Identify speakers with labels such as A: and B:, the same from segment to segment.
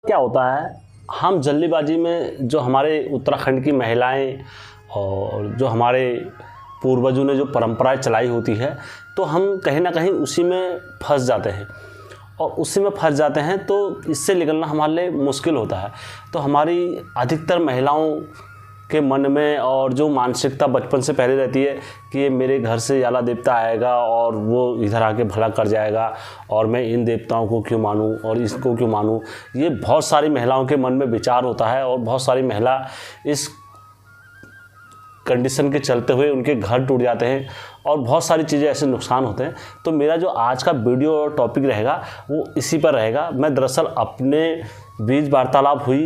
A: क्या होता है, हम जल्दीबाजी में जो हमारे उत्तराखंड की महिलाएं और जो हमारे पूर्वजों ने जो परंपराएं चलाई होती है, तो हम कहीं ना कहीं उसी में फंस जाते हैं और उसी में फंस जाते हैं तो इससे निकलना हमारे लिए मुश्किल होता है। तो हमारी अधिकतर महिलाओं के मन में और जो मानसिकता बचपन से पहले रहती है कि ये मेरे घर से याला देवता आएगा और वो इधर आके भला कर जाएगा और मैं इन देवताओं को क्यों मानूं और इसको क्यों मानूं, ये बहुत सारी महिलाओं के मन में विचार होता है और बहुत सारी महिला इस कंडीशन के चलते हुए उनके घर टूट जाते हैं और बहुत सारी चीज़ें ऐसे नुकसान होते हैं। तो मेरा जो आज का वीडियो और टॉपिक रहेगा वो इसी पर रहेगा। मैं दरअसल अपने बीच वार्तालाप हुई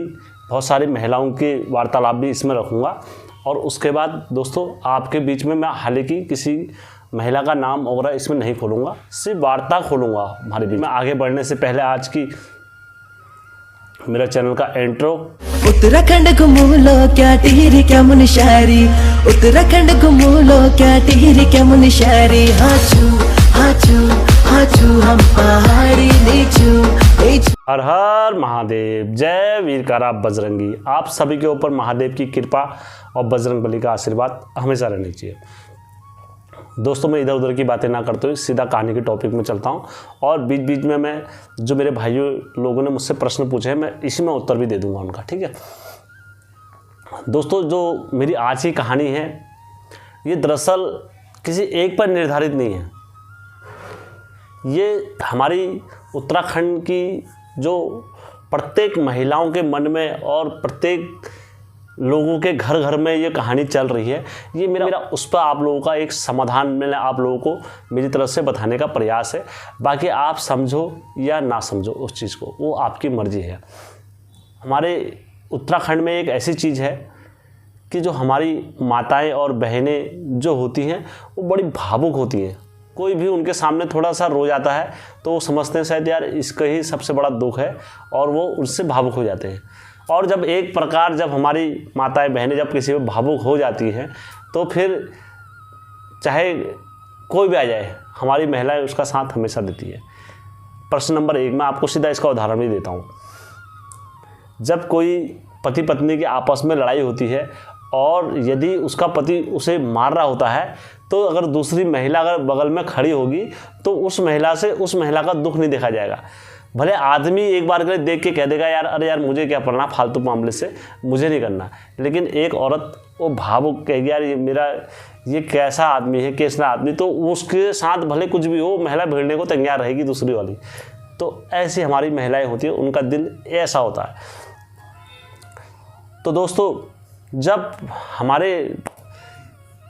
A: बहुत सारी महिलाओं के वार्तालाप भी इसमें रखूँगा और उसके बाद दोस्तों आपके बीच में मैं हालांकि किसी महिला का नाम वगैरह इसमें नहीं खोलूँगा, सिर्फ वार्ता खोलूँगा हमारे बीच में। आगे बढ़ने से पहले आज की मेरा चैनल का इंट्रो।
B: उत्तराखंड घूमू लो क्या टिहरी क्या मुनशारी, उत्तराखंड घूमू लो क्या टिहरी क्या मुनशारी। हाचू हम पहाड़ी नीचू।
A: हर हर महादेव, जय वीरकारा बजरंगी। आप सभी के ऊपर महादेव की कृपा और बजरंग बली का आशीर्वाद हमेशा रहनी चाहिए। दोस्तों मैं इधर उधर की बातें ना करते हुए सीधा कहानी के टॉपिक में चलता हूँ और बीच बीच में मैं जो मेरे भाइयों लोगों ने मुझसे प्रश्न पूछे हैं मैं इसी में उत्तर भी दे दूंगा उनका, ठीक है। दोस्तों जो मेरी आज की कहानी है ये दरअसल किसी एक पर निर्धारित नहीं है। ये हमारी उत्तराखंड की जो प्रत्येक महिलाओं के मन में और प्रत्येक लोगों के घर घर में ये कहानी चल रही है। ये मेरा उस पर आप लोगों का एक समाधान मैंने आप लोगों को मेरी तरफ से बताने का प्रयास है। बाकी आप समझो या ना समझो उस चीज़ को, वो आपकी मर्जी है। हमारे उत्तराखंड में एक ऐसी चीज़ है कि जो हमारी माताएं और बहनें जो होती हैं वो बड़ी भावुक होती हैं। कोई भी उनके सामने थोड़ा सा रो जाता है तो वो समझते हैं शायद यार इसका ही सबसे बड़ा दुख है और वो उससे भावुक हो जाते हैं। और जब एक प्रकार जब हमारी माताएं बहनें जब किसी पर भावुक हो जाती हैं तो फिर चाहे कोई भी आ जाए हमारी महिलाएं उसका साथ हमेशा देती है। प्रश्न नंबर 1 मैं आपको सीधा इसका उदाहरण भी देता हूँ। जब कोई पति पत्नी की आपस में लड़ाई होती है और यदि उसका पति उसे मार रहा होता है तो अगर दूसरी महिला अगर बगल में खड़ी होगी तो उस महिला से उस महिला का दुख नहीं देखा जाएगा। भले आदमी एक बार के देख के कह देगा यार अरे यार मुझे क्या पढ़ना फालतू मामले से मुझे नहीं करना, लेकिन एक औरत वो भावुक कहेगी यार ये कैसा आदमी है, कैसा आदमी, तो उसके साथ भले कुछ भी हो महिला भिड़ने को तैयार रहेगी दूसरी वाली। तो ऐसी हमारी महिलाएं होती हैं, उनका दिल ऐसा होता है। तो दोस्तों जब हमारे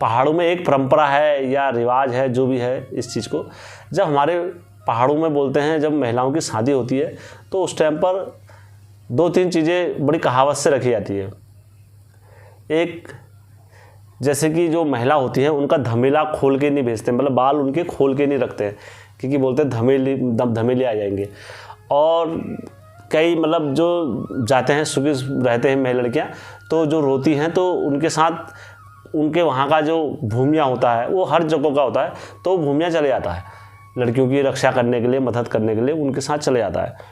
A: पहाड़ों में एक परंपरा है या रिवाज है जो भी है इस चीज़ को, जब हमारे पहाड़ों में बोलते हैं जब महिलाओं की शादी होती है तो उस टाइम पर 2-3 चीज़ें बड़ी कहावत से रखी जाती है। एक जैसे कि जो महिला होती है उनका धमेला खोल के नहीं भेजते, मतलब बाल उनके खोल के नहीं रखते हैं क्योंकि बोलते हैं धमेले आ जाएंगे। और कई मतलब जो जाते हैं सुखी रहते हैं महिला लड़कियाँ तो जो रोती हैं तो उनके साथ उनके वहाँ का जो भूमिया होता है वो हर जगह का होता है, तो भूमिया चले जाता है लड़कियों की रक्षा करने के लिए, मदद करने के लिए उनके साथ चले जाता है।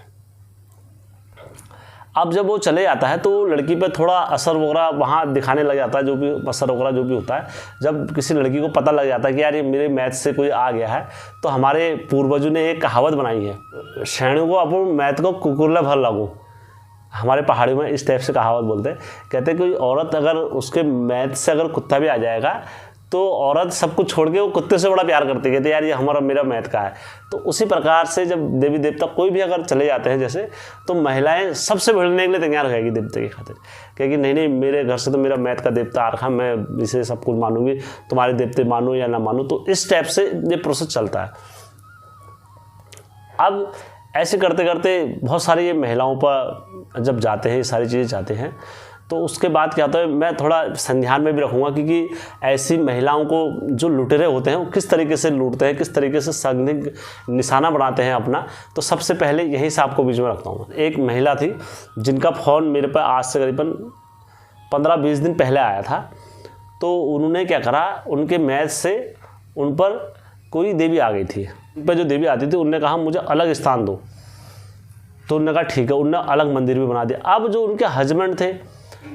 A: अब जब वो चले जाता है तो लड़की पे थोड़ा असर वगैरह वहाँ दिखाने लग जाता है, जो भी असर वगैरह जो भी होता है। जब किसी लड़की को पता लग जाता है कि यार ये मेरे मैथ से कोई आ गया है, तो हमारे पूर्वजों ने एक कहावत बनाई है, शैणु को अपन मैथ को कुकुरला भर लागू। हमारे पहाड़ी में इस टाइप से कहावत बोलते हैं, कहते हैं कोई औरत अगर उसके मैथ से अगर कुत्ता भी आ जाएगा तो औरत सब कुछ छोड़ के वो कुत्ते से बड़ा प्यार करती है, कहते यार ये हमारा मेरा मैथ का है। तो उसी प्रकार से जब देवी देवता कोई भी अगर चले जाते हैं जैसे, तो महिलाएं सबसे भिड़ने के लिए तैयार हो जाएगी देवता की खातिर, कहेगी नहीं मेरे घर से तो मेरा मैथ का देवता आ रखा, मैं इसे सब कुछ मानूंगी, तुम्हारे देवते मानो या ना मानो। तो इस टाइप से ये प्रोसेस चलता है। अब ऐसे करते करते बहुत सारी ये महिलाओं पर जब जाते हैं ये सारी चीज़ें जाते हैं तो उसके बाद क्या होता है मैं थोड़ा संज्ञान में भी रखूँगा क्योंकि ऐसी महिलाओं को जो लुटेरे होते हैं वो किस तरीके से लूटते हैं, किस तरीके से संदिग्ध निशाना बनाते हैं अपना। तो सबसे पहले यहीं से आपको बीच में रखता हूँ। एक महिला थी जिनका फ़ोन मेरे पर आज से करीबन 15-20 दिन पहले आया था। तो उन्होंने क्या करा, उनके मैथ से उन पर कोई देवी आ गई थी। उन पर जो देवी आती थी उनने कहा मुझे अलग स्थान दो। तो उन्होंने कहा ठीक है, उन्होंने अलग मंदिर भी बना दिया। अब जो उनके हस्बैंड थे,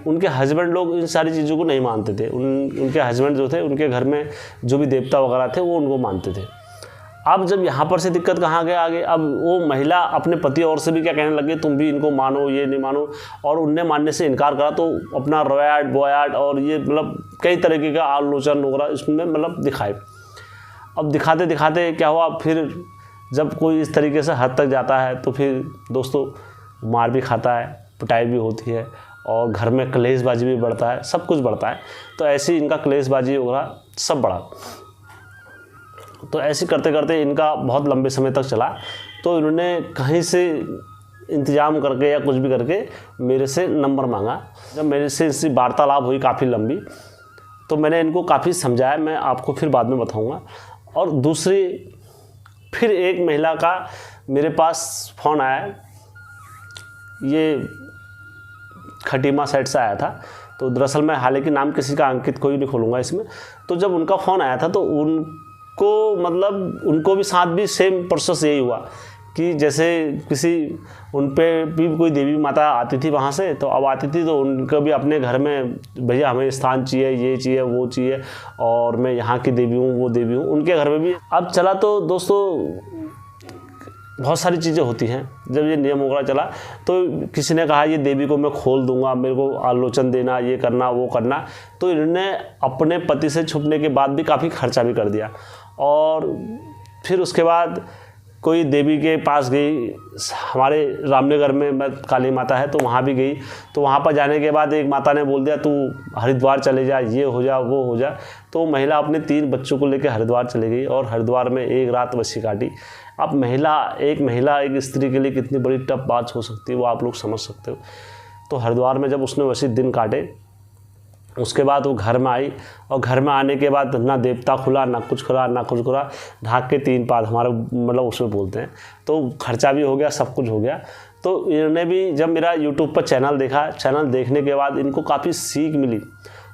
A: उनके हस्बैंड लोग इन सारी चीज़ों को नहीं मानते थे। उनके हस्बैंड जो थे, उनके घर में जो भी देवता वगैरह थे वो उनको मानते थे। अब जब यहाँ पर से दिक्कत कहाँ गया आगे, अब वो महिला अपने पति और से भी क्या कहने लगे, तुम भी इनको मानो, ये नहीं मानो, और उनने मानने से इनकार करा तो अपना रोयाट बोयाट और ये मतलब कई तरीके का आलोचन वगैरह इसमें मतलब दिखाए। अब दिखाते दिखाते क्या हुआ, फिर जब कोई इस तरीके से हद तक जाता है तो फिर दोस्तों मार भी खाता है, पिटाई भी होती है, और घर में कलेशबाजी भी बढ़ता है, सब कुछ बढ़ता है। तो ऐसे इनका कलेशबाजी वगैरह सब बढ़ा। तो ऐसे करते करते इनका बहुत लंबे समय तक चला। तो इन्होंने कहीं से इंतज़ाम करके या कुछ भी करके मेरे से नंबर मांगा। जब मेरे से इसकी वार्तालाप हुई काफ़ी लंबी, तो मैंने इनको काफ़ी समझाया, मैं आपको फिर बाद में बताऊंगा। और दूसरी फिर एक महिला का मेरे पास फ़ोन आया, ये खटीमा साइड से आया था। तो दरअसल मैं हालांकि नाम किसी का अंकित कोई नहीं खोलूँगा इसमें। तो जब उनका फ़ोन आया था तो उनको मतलब उनको भी साथ भी सेम प्रोसेस यही हुआ कि जैसे किसी उन पे भी कोई देवी माता आती थी वहाँ से, तो अब आती थी तो उनको भी अपने घर में भैया हमें स्थान चाहिए, ये चाहिए, वो चाहिए, और मैं यहाँ की देवी हूँ, वो देवी हूँ, उनके घर में भी अब चला। तो दोस्तों बहुत सारी चीज़ें होती हैं। जब ये नियम वगैरह चला तो किसी ने कहा ये देवी को मैं खोल दूंगा, मेरे को आलोचन देना, ये करना, वो करना। तो इन्होंने अपने पति से छुपने के बाद भी काफ़ी खर्चा भी कर दिया। और फिर उसके बाद कोई देवी के पास गई, हमारे रामनगर में काली माता है तो वहाँ भी गई। तो वहाँ पर जाने के बाद एक माता ने बोल दिया तू हरिद्वार चले जा, ये हो जा, वो हो जा। तो महिला अपने 3 बच्चों को लेकर हरिद्वार चली गई और हरिद्वार में एक रात बसी काटी। अब महिला एक स्त्री के लिए कितनी बड़ी टफ बात हो सकती है वो आप लोग समझ सकते हो। तो हरिद्वार में जब उसने वैसे दिन काटे, उसके बाद वो घर में आई, और घर में आने के बाद ना देवता खुला, ना कुछ खुला, ना कुछ खुला, ढाक के 3 पाद हमारे मतलब उसमें बोलते हैं। तो खर्चा भी हो गया, सब कुछ हो गया। तो इन्होंने भी जब मेरा यूट्यूब पर चैनल देखा, चैनल देखने के बाद इनको काफ़ी सीख मिली,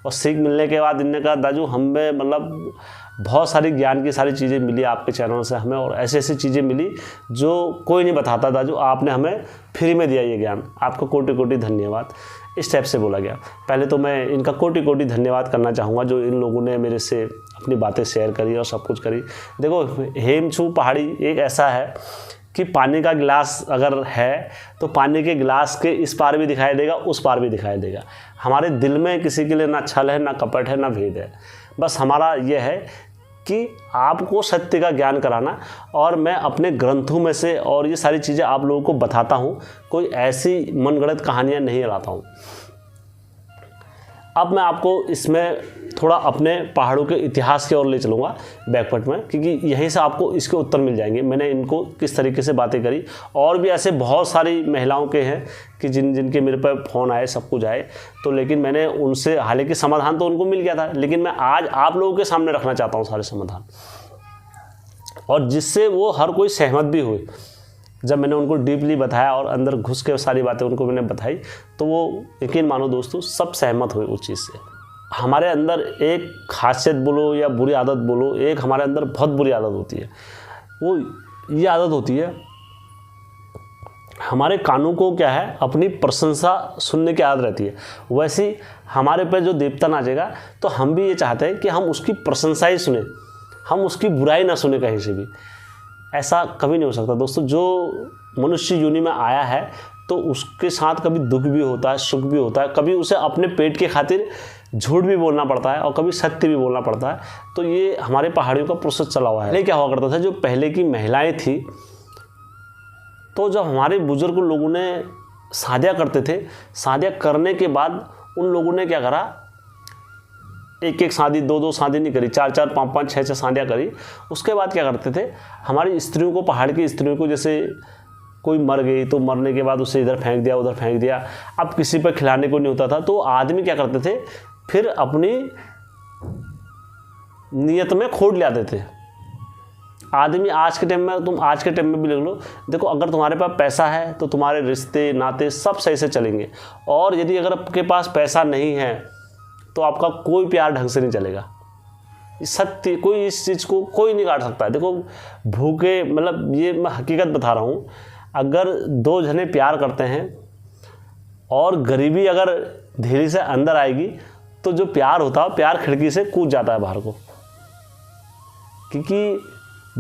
A: और सीख मिलने के बाद इन्होंने कहा दाजू हमें मतलब बहुत सारी ज्ञान की सारी चीज़ें मिली आपके चैनल से हमें, और ऐसी ऐसी चीज़ें मिली जो कोई नहीं बताता दाजू, आपने हमें फ्री में दिया ये ज्ञान, आपको कोटि कोटि धन्यवाद। इस टाइप से बोला गया। पहले तो मैं इनका कोटि कोटि धन्यवाद करना चाहूँगा जो इन लोगों ने मेरे से अपनी बातें शेयर करी और सब कुछ करी। देखो हेमचू पहाड़ी एक ऐसा है कि पानी का गिलास अगर है तो पानी के गिलास के इस पार भी दिखाई देगा, उस पार भी दिखाई देगा। हमारे दिल में किसी के लिए ना छल है, ना कपट है, ना भेद है। बस हमारा ये है कि आपको सत्य का ज्ञान कराना, और मैं अपने ग्रंथों में से और ये सारी चीज़ें आप लोगों को बताता हूँ, कोई ऐसी मनगढ़ंत कहानियाँ नहीं लाता हूँ। अब मैं आपको इसमें थोड़ा अपने पहाड़ों के इतिहास की ओर ले चलूँगा बैकपट में, क्योंकि यहीं से आपको इसके उत्तर मिल जाएंगे मैंने इनको किस तरीके से बातें करी। और भी ऐसे बहुत सारी महिलाओं के हैं कि जिनके मेरे पर फ़ोन आए, सब कुछ आए, तो लेकिन मैंने उनसे हालांकि समाधान तो उनको मिल गया था, लेकिन मैं आज आप लोगों के सामने रखना चाहता हूँ सारे समाधान, और जिससे वो हर कोई सहमत भी हुए। जब मैंने उनको डीपली बताया और अंदर घुस के सारी बातें उनको मैंने बताई, तो वो यकीन मानो दोस्तों सब सहमत हुए उस चीज़ से। हमारे अंदर एक खासियत बोलो या बुरी आदत बोलो, एक हमारे अंदर बहुत बुरी आदत होती है। वो ये आदत होती है, हमारे कानों को क्या है अपनी प्रशंसा सुनने की आदत रहती है। वैसे हमारे पे जो देवता नाचेगा तो हम भी ये चाहते हैं कि हम उसकी प्रशंसा ही सुने, हम उसकी बुराई ना सुने कहीं से भी। ऐसा कभी नहीं हो सकता दोस्तों। जो मनुष्य योनि में आया है तो उसके साथ कभी दुख भी होता है, सुख भी होता है, कभी उसे अपने पेट के खातिर झूठ भी बोलना पड़ता है और कभी सत्य भी बोलना पड़ता है। तो ये हमारे पहाड़ियों का प्रोसेस चला हुआ है। पहले क्या हुआ करता था, जो पहले की महिलाएं थी, तो जब हमारे बुजुर्ग लोगों ने शादियाँ करते थे, शादियाँ करने के बाद उन लोगों ने क्या करा, एक एक शादी, 2-2 शादी नहीं करी, 4-4, 5-5, 6-6 शादियाँ करी। उसके बाद क्या करते थे, हमारी स्त्रियों को, पहाड़ की स्त्रियों को, जैसे कोई मर गई तो मरने के बाद उसे इधर फेंक दिया, उधर फेंक दिया, अब किसी पर खिलाने को नहीं होता था, तो आदमी क्या करते थे, फिर अपनी नियत में खोट ले आते थे। आदमी आज के टाइम में, तुम आज के टाइम में भी ले लो, देखो अगर तुम्हारे पास पैसा है तो तुम्हारे रिश्ते नाते सब सही से चलेंगे, और यदि अगर आपके पास पैसा नहीं है तो आपका कोई प्यार ढंग से नहीं चलेगा। सत्य, कोई इस चीज़ को कोई नहीं काट सकता है। देखो भूखे, मतलब ये मैं हकीकत बता रहा हूँ, अगर दो जने प्यार करते हैं और गरीबी अगर धीरे से अंदर आएगी तो जो प्यार होता है प्यार खिड़की से कूद जाता है बाहर को, क्योंकि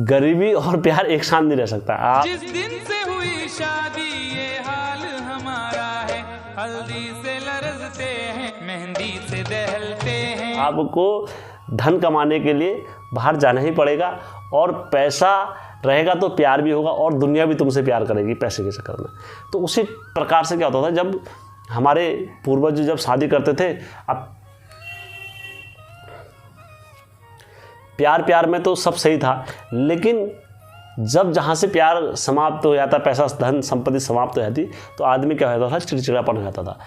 A: गरीबी और प्यार एक साथ नहीं रह सकता। आप
C: जिस दिन से हुई शादी ये हाल हमारा है, हल्दी से लरजते हैं मेहंदी से दहलते हैं।
A: आपको धन कमाने के लिए बाहर जाना ही पड़ेगा, और पैसा रहेगा तो प्यार भी होगा और दुनिया भी तुमसे प्यार करेगी पैसे के चक्कर में। तो उसी प्रकार से क्या होता था, जब हमारे पूर्वज जब शादी करते थे, अब प्यार में तो सब सही था, लेकिन जब जहाँ से प्यार समाप्त हो जाता, पैसा धन संपत्ति समाप्त हो जाती, तो आदमी क्या होता था, चिड़चिड़ापन हो जाता था।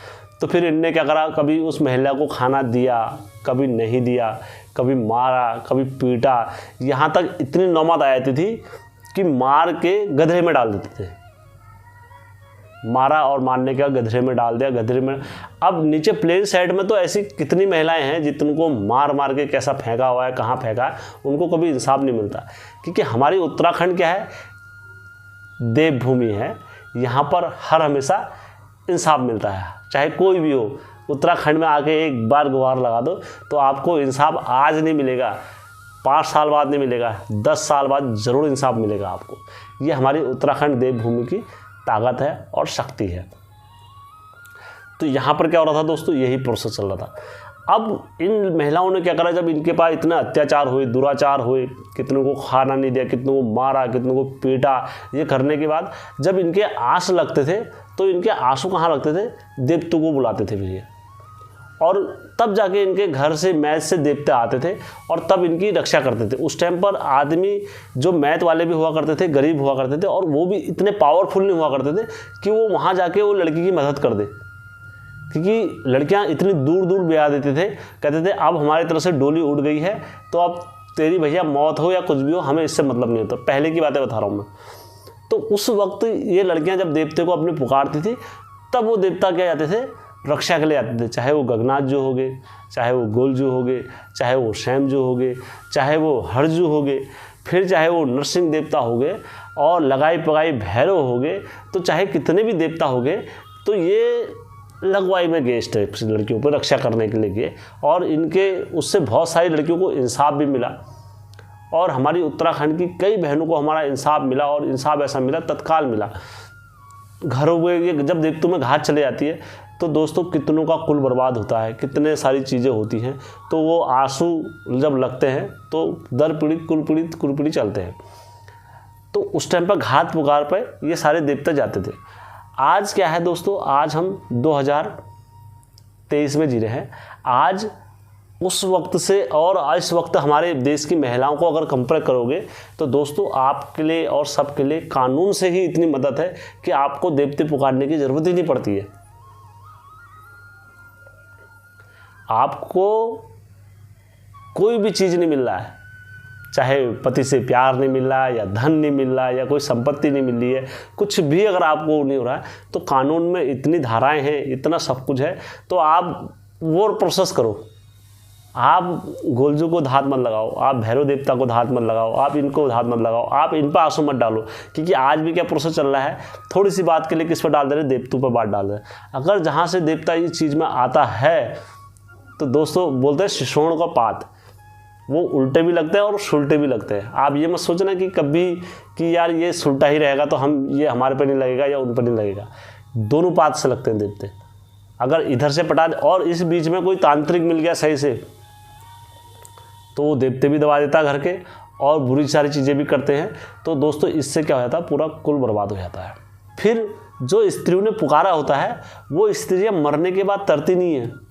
A: तो फिर इनने क्या करा, कभी उस महिला को खाना दिया, कभी नहीं दिया, कभी मारा, कभी पीटा, यहाँ तक इतनी नौबत आ जाती थी कि मार के गधरे में डाल देते थे। मारा और मारने के बाद गधरे में डाल दिया, गधरे में। अब नीचे प्लेन साइड में तो ऐसी कितनी महिलाएं हैं जिनको मार के कैसा फेंका हुआ है, कहाँ फेंका है, उनको कभी इंसाफ नहीं मिलता। क्योंकि हमारी उत्तराखंड क्या है, देवभूमि है, यहाँ पर हर हमेशा इंसाफ मिलता है, चाहे कोई भी हो। उत्तराखंड में आके एक बार गुहार लगा दो तो आपको इंसाफ आज नहीं मिलेगा, 5 साल बाद नहीं मिलेगा, 10 साल बाद ज़रूर इंसाफ मिलेगा आपको। ये हमारी उत्तराखंड देवभूमि की ताकत है और शक्ति है। तो यहाँ पर क्या हो रहा था दोस्तों, यही प्रोसेस चल रहा था। अब इन महिलाओं ने क्या करा, जब इनके पास इतना अत्याचार हुए, दुराचार हुए, कितनों को खाना नहीं दिया, कितनों को मारा, कितनों को पीटा, ये करने के बाद जब इनके आंस लगते थे तो इनके आंसू कहाँ लगते थे, देवतों को बुलाते थे भैया, और तब जाके इनके घर से मैथ से देवते आते थे और तब इनकी रक्षा करते थे। उस टाइम पर आदमी जो मैथ वाले भी हुआ करते थे, गरीब हुआ करते थे, और वो भी इतने पावरफुल नहीं हुआ करते थे कि वो वहाँ जाके वो लड़की की मदद कर दे, क्योंकि लड़कियाँ इतनी दूर दूर ब्याह देते थे, कहते थे अब हमारी तरफ से डोली उड़ गई है तो अब तेरी भैया मौत हो या कुछ भी हो, हमें इससे मतलब नहीं होता। पहले की बातें बता रहा हूँ मैं। तो उस वक्त ये लड़कियाँ जब देवते को अपने पुकारती थी, तब वो देवता क्या जाते थे, रक्षा के लिए आते थे। चाहे वो गगनाथ जो हो गए, चाहे वो गोलजू हो गए, चाहे वो शैम जो हो गए, चाहे वो हरजू हो गए, फिर चाहे वो नरसिंह देवता हो गए, और लगाई पगाई भैरव हो गए, तो चाहे कितने भी देवता हो गए, तो ये लगवाई में गए इस टाइप से लड़कियों पर रक्षा करने के लिए गए, और इनके उससे बहुत सारी लड़कियों को इंसाफ भी मिला, और हमारी उत्तराखंड की कई बहनों को हमारा इंसाफ मिला, और इंसाफ ऐसा मिला, तत्काल मिला। घरों में जब देवतों में घात चले जाती है तो दोस्तों कितनों का कुल बर्बाद होता है, कितने सारी चीज़ें होती हैं, तो वो आंसू जब लगते हैं तो दर पीड़ित कुल पीड़ित चलते हैं। तो उस टाइम पर घात पुकार पर ये सारे देवता जाते थे। आज क्या है दोस्तों, आज हम 2023 में जी रहे हैं। आज उस वक्त से और इस वक्त हमारे देश की महिलाओं को अगर कंपेयर करोगे तो दोस्तों आपके लिए और सबके लिए कानून से ही इतनी मदद है कि आपको देवते पुकारने की ज़रूरत ही नहीं पड़ती है। आपको कोई भी चीज़ नहीं मिल रहा है, चाहे पति से प्यार नहीं मिल रहा है, या धन नहीं मिल रहा है, या कोई संपत्ति नहीं मिल रही है, कुछ भी अगर आपको नहीं हो रहा है, तो कानून में इतनी धाराएं हैं, इतना सब कुछ है, तो आप वो प्रोसेस करो। आप गोलजू को धात मत लगाओ, आप भैरव देवता को धात मत लगाओ, आप इनको धात मत लगाओ, आप इन पर आंसू मत डालो, क्योंकि आज भी क्या प्रोसेस चल रहा है, थोड़ी सी बात के लिए किस पर डाल दे रहे, देवतों पर बात डाल रहे हैं। अगर जहाँ से देवता इस चीज़ में आता है तो दोस्तों बोलते हैं शिशोण का पात, वो उल्टे भी लगते हैं और सुलटे भी लगते हैं। आप ये मत सोचना कि कभी कि यार ये सुलटा ही रहेगा तो हम ये हमारे पे नहीं लगेगा या उन पर नहीं लगेगा, दोनों पात से लगते हैं देवते। अगर इधर से पटा दे और इस बीच में कोई तांत्रिक मिल गया सही से, तो वो देवते भी दबा देता है घर के, और बुरी सारी चीज़ें भी करते हैं। तो दोस्तों इससे क्या हो जाता है, पूरा कुल बर्बाद हो जाता है। फिर जो स्त्रियों ने पुकारा होता है, वो स्त्रियाँ मरने के बाद तरती नहीं है।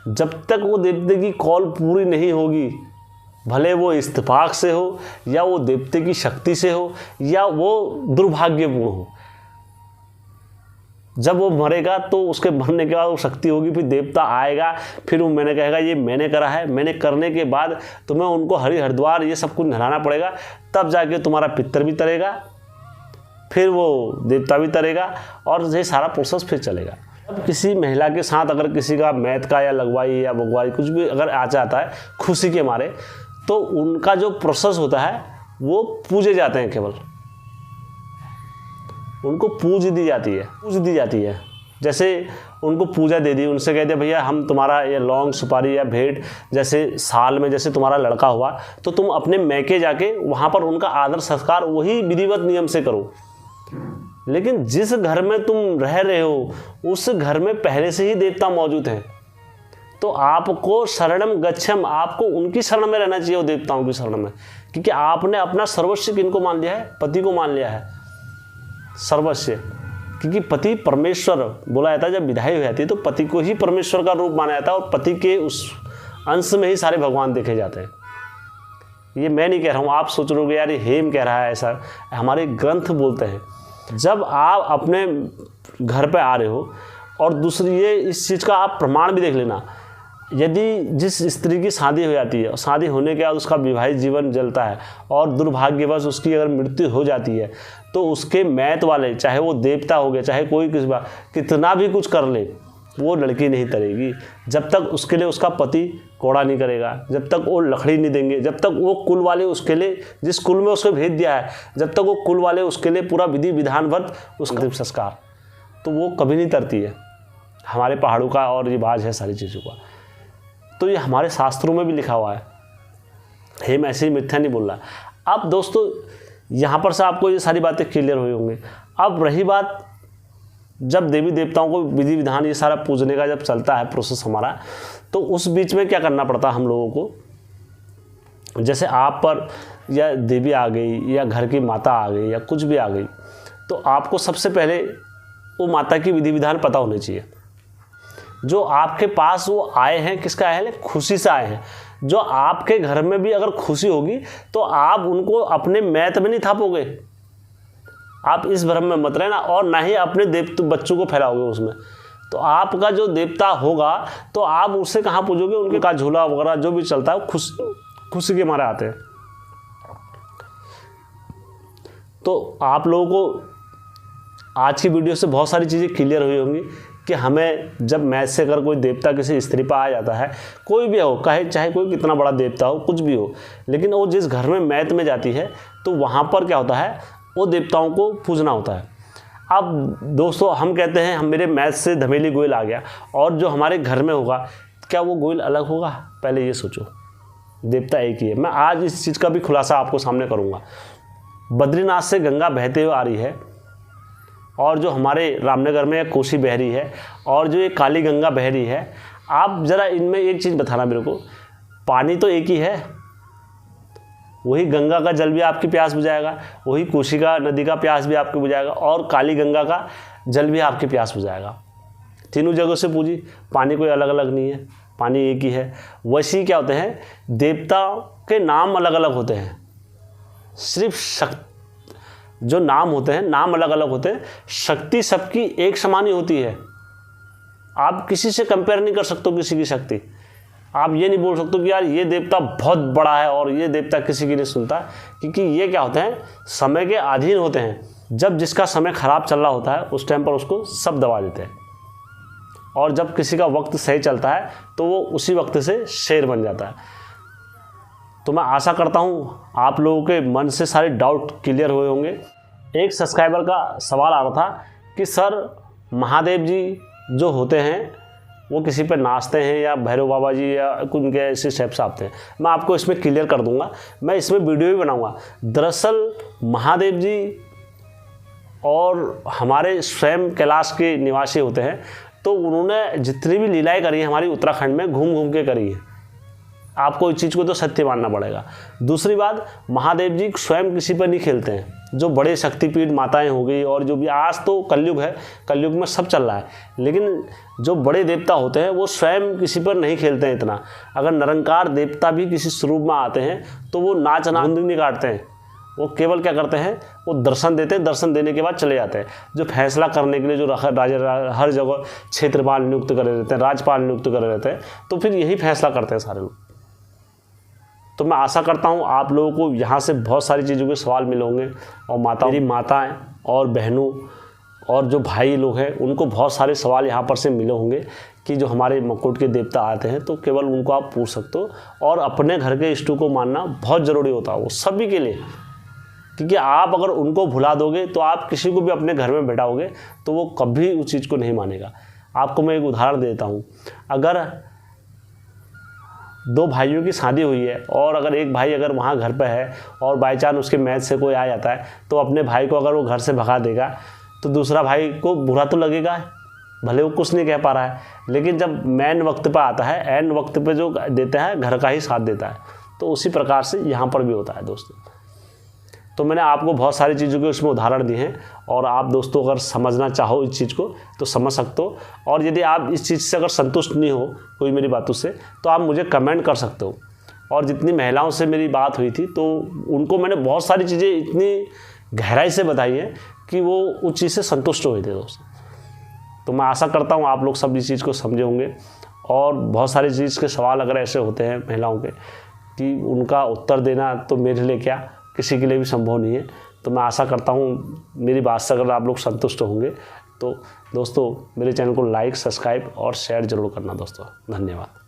A: जब तक वो देवते की कॉल पूरी नहीं होगी, भले वो इत्तेफाक से हो, या वो देवते की शक्ति से हो, या वो दुर्भाग्यपूर्ण हो, जब वो मरेगा तो उसके मरने के बाद वो शक्ति होगी, फिर देवता आएगा, फिर वो मैंने कहेगा ये मैंने करा है, मैंने करने के बाद तुम्हें उनको हरिद्वार ये सब कुछ नहलाना पड़ेगा, तब जाके तुम्हारा पितर भी तरेगा, फिर वो देवता भी तरेगा, और ये सारा प्रोसेस फिर चलेगा। अब किसी महिला के साथ अगर किसी का मैथ का या लगवाई या बगवाई कुछ भी अगर आ जाता है खुशी के मारे, तो उनका जो प्रोसेस होता है वो पूजे जाते हैं केवल। उनको पूज दी जाती है। जैसे उनको पूजा दे दी, उनसे कह दिया भैया हम तुम्हारा ये लौंग सुपारी या भेंट, जैसे साल में जैसे तुम्हारा लड़का हुआ तो तुम अपने मैके जाके वहाँ पर उनका आदर संस्कार वही विधिवत नियम से करो। लेकिन जिस घर में तुम रह रहे हो उस घर में पहले से ही देवता मौजूद हैं, तो आपको शरणम गच्छम, आपको उनकी शरण में रहना चाहिए, वो देवताओं की शरण में, क्योंकि आपने अपना सर्वस्व किनको मान लिया है? पति को मान लिया है सर्वस्व। क्योंकि पति परमेश्वर बोला जाता है, जब विदाई हो जाती है तो पति को ही परमेश्वर का रूप माना जाता है और पति के उस अंश में ही सारे भगवान देखे जाते हैं। ये मैं नहीं कह रहा हूँ, आप सोच रहे हो यार ये हेम कह रहा है, ऐसा हमारे ग्रंथ बोलते हैं। जब आप अपने घर पे आ रहे हो, और दूसरी ये इस चीज़ का आप प्रमाण भी देख लेना, यदि जिस स्त्री की शादी हो जाती है, शादी होने के बाद उसका विवाहित जीवन जलता है और दुर्भाग्यवश उसकी अगर मृत्यु हो जाती है, तो उसके मैत वाले, चाहे वो देवता हो गया, चाहे कोई कितना भी कुछ कर ले, वो लड़की नहीं तरेगी जब तक उसके लिए उसका पति कोड़ा नहीं करेगा, जब तक वो लकड़ी नहीं देंगे, जब तक वो कुल वाले उसके लिए, जिस कुल में उसको भेज दिया है, जब तक वो कुल वाले उसके लिए पूरा विधि विधानवत उसका अंतिम संस्कार, तो वो कभी नहीं तरती है। हमारे पहाड़ों का और रिवाज है सारी चीज़ों का, तो ये हमारे शास्त्रों में भी लिखा हुआ है। हेम ऐसे ही मिथ्या नहीं बोल रहा। अब दोस्तों यहाँ पर से आपको ये सारी बातें क्लियर हुई होंगी। अब रही बात, जब देवी देवताओं को विधि विधान ये सारा पूजने का जब चलता है प्रोसेस हमारा, तो उस बीच में क्या करना पड़ता है हम लोगों को? जैसे आप पर या देवी आ गई या घर की माता आ गई या कुछ भी आ गई, तो आपको सबसे पहले वो माता की विधि विधान पता होने चाहिए। जो आपके पास वो आए हैं, किसका आए हैं? खुशी से आए हैं। जो आपके घर में भी अगर खुशी होगी तो आप उनको अपने मैत में नहीं थापोगे, आप इस भ्रम में मत रहना, और ना ही अपने बच्चों को फैलाओगे उसमें। तो आपका जो देवता होगा तो आप उससे कहाँ पूजोगे? उनके का झूला वगैरह जो भी चलता है खुशी के मारे आते हैं। तो आप लोगों को आज की वीडियो से बहुत सारी चीज़ें क्लियर हुई होंगी कि हमें जब मैथ से अगर कोई देवता किसी स्त्री पर आ जाता है, कोई भी हो, चाहे कोई कितना बड़ा देवता हो, कुछ भी हो, लेकिन वो जिस घर में मैथ में जाती है तो वहाँ पर क्या होता है? वो देवताओं को पूजना होता है। अब दोस्तों हम कहते हैं हम मेरे मैथ से धमेली गोयल आ गया, और जो हमारे घर में होगा क्या वो गोयल अलग होगा? पहले ये सोचो, देवता एक ही है। मैं आज इस चीज़ का भी खुलासा आपको सामने करूँगा। बद्रीनाथ से गंगा बहते हुए आ रही है, और जो हमारे रामनगर में कोसी बह रही है, और जो ये काली गंगा बह रही है, आप ज़रा इनमें एक चीज़ बताना मेरे को, पानी तो एक ही है, वही गंगा का जल भी आपकी प्यास बुझाएगा, वही कोसी का नदी का प्यास भी आपको बुझाएगा, और काली गंगा का जल भी आपकी प्यास बुझाएगा। तीनों जगहों से पूजी, पानी कोई अलग अलग नहीं है, पानी एक ही है। वैसे ही क्या होते हैं, देवताओं के नाम अलग अलग होते हैं, सिर्फ जो नाम होते हैं नाम अलग अलग होते हैं, शक्ति सबकी एक समान ही होती है। आप किसी से कंपेयर नहीं कर सकते किसी की शक्ति। आप ये नहीं बोल सकते कि यार ये देवता बहुत बड़ा है और ये देवता किसी की नहीं सुनता, क्योंकि ये क्या होते हैं, समय के अधीन होते हैं। जब जिसका समय खराब चल रहा होता है उस टाइम पर उसको सब दबा देते हैं, और जब किसी का वक्त सही चलता है तो वो उसी वक्त से शेर बन जाता है। तो मैं आशा करता हूँ आप लोगों के मन से सारे डाउट क्लियर हुए होंगे। एक सब्सक्राइबर का सवाल आ रहा था कि सर महादेव जी जो होते हैं वो किसी पर नाचते हैं या भैरव बाबा जी या उनके ऐसे स्टेप्स आते हैं। मैं आपको इसमें क्लियर कर दूंगा, मैं इसमें वीडियो भी बनाऊंगा। दरअसल महादेव जी और हमारे स्वयं कैलाश के निवासी होते हैं, तो उन्होंने जितनी भी लीलाएँ करी हैं हमारी उत्तराखंड में घूम घूम के करी है। आपको इस चीज़ को तो सत्य मानना पड़ेगा। दूसरी बात, महादेव जी स्वयं किसी पर नहीं खेलते हैं। जो बड़े शक्तिपीठ माताएं हो गई, और जो भी आज तो कलयुग है, कलयुग में सब चल रहा है, लेकिन जो बड़े देवता होते हैं वो स्वयं किसी पर नहीं खेलते हैं इतना। अगर निरंकार देवता भी किसी स्वरूप में आते हैं तो वो नाच नांद नहीं काटते हैं, वो केवल क्या करते हैं, वो दर्शन देते हैं, दर्शन देने के बाद चले जाते हैं। जो फैसला करने के लिए जो राजा हर जगह क्षेत्रपाल नियुक्त करे रहते हैं, राज्यपाल नियुक्त करे रहते हैं, तो फिर यही फैसला करते हैं सारे लोग। तो मैं आशा करता हूँ आप लोगों को यहाँ से बहुत सारी चीज़ों के सवाल मिले होंगे, और मेरी माताएं और बहनों और जो भाई लोग हैं उनको बहुत सारे सवाल यहाँ पर से मिले होंगे कि जो हमारे मकुट के देवता आते हैं, तो केवल उनको आप पूछ सकते हो। और अपने घर के इष्टों को मानना बहुत ज़रूरी होता है, वो सभी के लिए। क्योंकि आप अगर उनको भुला दोगे तो आप किसी को भी अपने घर में बैठाओगे तो वो कभी उस चीज़ को नहीं मानेगा। आपको मैं एक उदाहरण देता हूँ। अगर दो भाइयों की शादी हुई है और अगर एक भाई अगर वहाँ घर पे है और बाई चांस उसके मैच से कोई आ जाता है तो अपने भाई को अगर वो घर से भगा देगा तो दूसरा भाई को बुरा तो लगेगा, भले वो कुछ नहीं कह पा रहा है, लेकिन जब मैन वक्त पर आता है, एन वक्त पे जो देता है घर का ही साथ देता है। तो उसी प्रकार से यहाँ पर भी होता है दोस्तों। तो मैंने आपको बहुत सारी चीज़ों के उसमें उदाहरण दिए हैं और आप दोस्तों अगर समझना चाहो इस चीज़ को तो समझ सकते हो। और यदि आप इस चीज़ से अगर संतुष्ट नहीं हो कोई मेरी बातों से तो आप मुझे कमेंट कर सकते हो। और जितनी महिलाओं से मेरी बात हुई थी तो उनको मैंने बहुत सारी चीज़ें इतनी गहराई से बताई हैं कि वो उस चीज़ से संतुष्ट हुए थे दोस्तों। तो मैं आशा करता हूँ आप लोग सब इस चीज़ को समझे होंगे। और बहुत सारी चीज़ के सवाल अगर ऐसे होते हैं महिलाओं के कि उनका उत्तर देना तो मेरे लिए क्या किसी के लिए भी संभव नहीं है। तो मैं आशा करता हूँ मेरी बात से अगर आप लोग संतुष्ट होंगे तो दोस्तों मेरे चैनल को लाइक, सब्सक्राइब और शेयर ज़रूर करना दोस्तों। धन्यवाद।